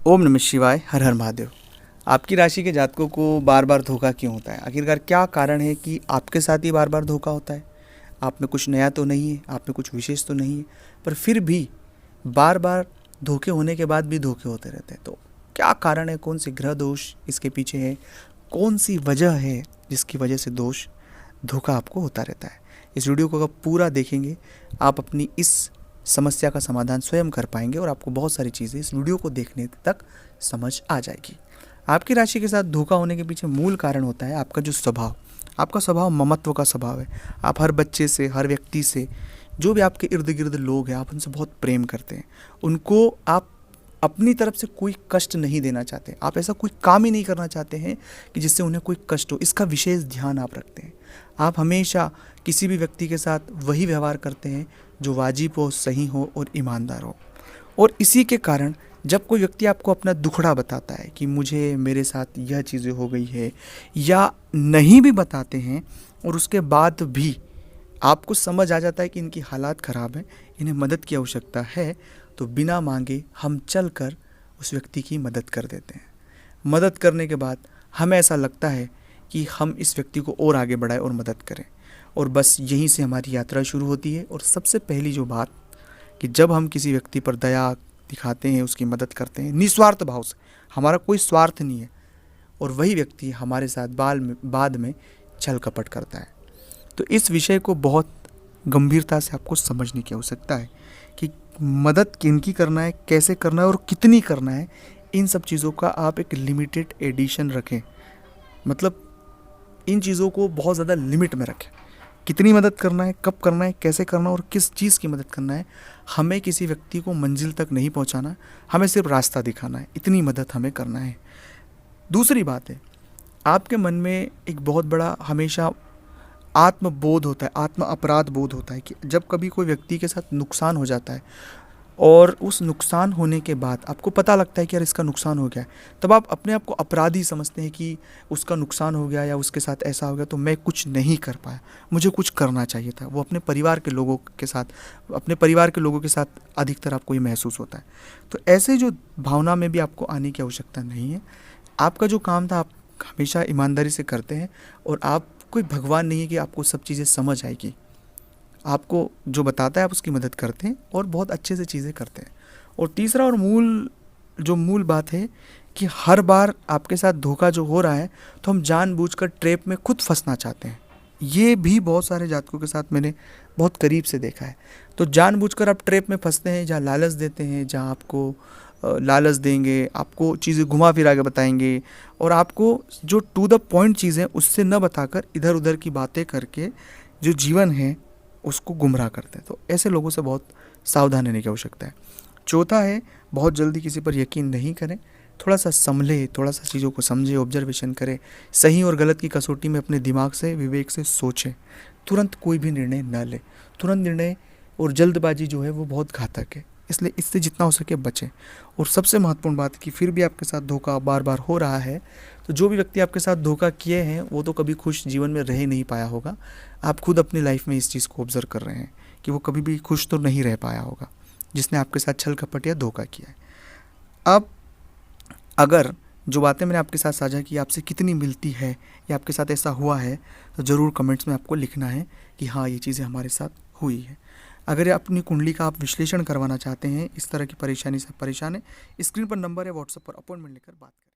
ओम नमः शिवाय, हर हर महादेव। आपकी राशि के जातकों को बार बार धोखा क्यों होता है? आखिरकार क्या कारण है कि आपके साथ ही बार बार धोखा होता है? आप में कुछ नया तो नहीं है, आप में कुछ विशेष तो नहीं है, पर फिर भी बार बार धोखे होने के बाद भी धोखे होते रहते हैं। तो क्या कारण है? कौन सी ग्रह दोष इसके पीछे है? कौन सी वजह है जिसकी वजह से धोखा आपको होता रहता है? इस वीडियो को अगर पूरा देखेंगे, आप अपनी इस समस्या का समाधान स्वयं कर पाएंगे और आपको बहुत सारी चीज़ें इस वीडियो को देखने तक समझ आ जाएगी। आपकी राशि के साथ धोखा होने के पीछे मूल कारण होता है आपका जो स्वभाव। आपका स्वभाव ममत्व का स्वभाव है। आप हर बच्चे से, हर व्यक्ति से, जो भी आपके इर्द गिर्द लोग हैं, आप उनसे बहुत प्रेम करते हैं। उनको आप अपनी तरफ से कोई कष्ट नहीं देना चाहते। आप ऐसा कोई काम ही नहीं करना चाहते हैं कि जिससे उन्हें कोई कष्ट हो। इसका विशेष ध्यान आप रखते हैं। आप हमेशा किसी भी व्यक्ति के साथ वही व्यवहार करते हैं जो वाजिब हो, सही हो और ईमानदार हो। और इसी के कारण जब कोई व्यक्ति आपको अपना दुखड़ा बताता है कि मुझे मेरे साथ यह चीज़ें हो गई है, या नहीं भी बताते हैं और उसके बाद भी आपको समझ आ जाता है कि इनकी हालात ख़राब है, इन्हें मदद की आवश्यकता है, तो बिना मांगे हम चलकर उस व्यक्ति की मदद कर देते हैं। मदद करने के बाद हमें ऐसा लगता है कि हम इस व्यक्ति को और आगे बढ़ाएं और मदद करें, और बस यहीं से हमारी यात्रा शुरू होती है। और सबसे पहली जो बात कि जब हम किसी व्यक्ति पर दया दिखाते हैं, उसकी मदद करते हैं निस्वार्थ भाव से, हमारा कोई स्वार्थ नहीं है, और वही व्यक्ति हमारे साथ बाद में छल कपट करता है। तो इस विषय को बहुत गंभीरता से आपको समझने की आवश्यकता है कि मदद किनकी करना है, कैसे करना है और कितनी करना है। इन सब चीज़ों का आप एक लिमिटेड एडिशन रखें, मतलब इन चीज़ों को बहुत ज़्यादा लिमिट में रखें। कितनी मदद करना है, कब करना है, कैसे करना है और किस चीज़ की मदद करना है। हमें किसी व्यक्ति को मंजिल तक नहीं पहुंचाना, हमें सिर्फ रास्ता दिखाना है, इतनी मदद हमें करना है। दूसरी बात है, आपके मन में एक बहुत बड़ा हमेशा आत्मबोध होता है, आत्म अपराध बोध होता है कि जब कभी कोई व्यक्ति के साथ नुकसान हो जाता है और उस नुकसान होने के बाद आपको पता लगता है कि यार इसका नुकसान हो गया है, तब आप अपने आप को अपराधी समझते हैं कि उसका नुकसान हो गया या उसके साथ ऐसा हो गया तो मैं कुछ नहीं कर पाया, मुझे कुछ करना चाहिए था। वो अपने परिवार के लोगों के साथ अधिकतर आपको ये महसूस होता है। तो ऐसे जो भावना में भी आपको आने की आवश्यकता नहीं है। आपका जो काम था आप हमेशा ईमानदारी से करते हैं, और आप कोई भगवान नहीं है कि आपको सब चीज़ें समझ आएगी। आपको जो बताता है आप उसकी मदद करते हैं और बहुत अच्छे से चीज़ें करते हैं। और तीसरा और मूल बात है कि हर बार आपके साथ धोखा जो हो रहा है तो हम जानबूझकर ट्रैप में खुद फंसना चाहते हैं। ये भी बहुत सारे जातकों के साथ मैंने बहुत करीब से देखा है। तो जानबूझकर आप ट्रैप में फंसते हैं, जहाँ लालच देते हैं, जहाँ आपको लालच देंगे, आपको चीज़ें घुमा फिरा के बताएंगे, और आपको जो टू द पॉइंट चीज़ें उससे न बताकर इधर उधर की बातें करके जो जीवन है उसको गुमराह करते हैं। तो ऐसे लोगों से बहुत सावधान रहने की आवश्यकता है। चौथा है, बहुत जल्दी किसी पर यकीन नहीं करें। थोड़ा सा संभले, थोड़ा सा चीज़ों को समझे, ऑब्जर्वेशन करें, सही और गलत की कसौटी में अपने दिमाग से, विवेक से सोचें। तुरंत कोई भी निर्णय न लें। तुरंत निर्णय और जल्दबाजी जो है वो बहुत घातक है, इसलिए इससे जितना हो सके बचें। और सबसे महत्वपूर्ण बात है कि फिर भी आपके साथ धोखा बार बार हो रहा है, तो जो भी व्यक्ति आपके साथ धोखा किए हैं वो तो कभी खुश जीवन में रह नहीं पाया होगा। आप खुद अपनी लाइफ में इस चीज़ को ऑब्जर्व कर रहे हैं कि वो कभी भी खुश तो नहीं रह पाया होगा जिसने आपके साथ छल कपट या धोखा किया है। अब अगर जो बातें मैंने आपके साथ साझा की आपसे कितनी मिलती है या आपके साथ ऐसा हुआ है, तो ज़रूर कमेंट्स में आपको लिखना है कि हाँ ये चीज़ें हमारे साथ हुई है। अगर अपनी कुंडली का आप विश्लेषण करवाना चाहते हैं, इस तरह की परेशानी से परेशान है, स्क्रीन पर नंबर है, व्हाट्सएप पर अपॉइंटमेंट लेकर बात करें।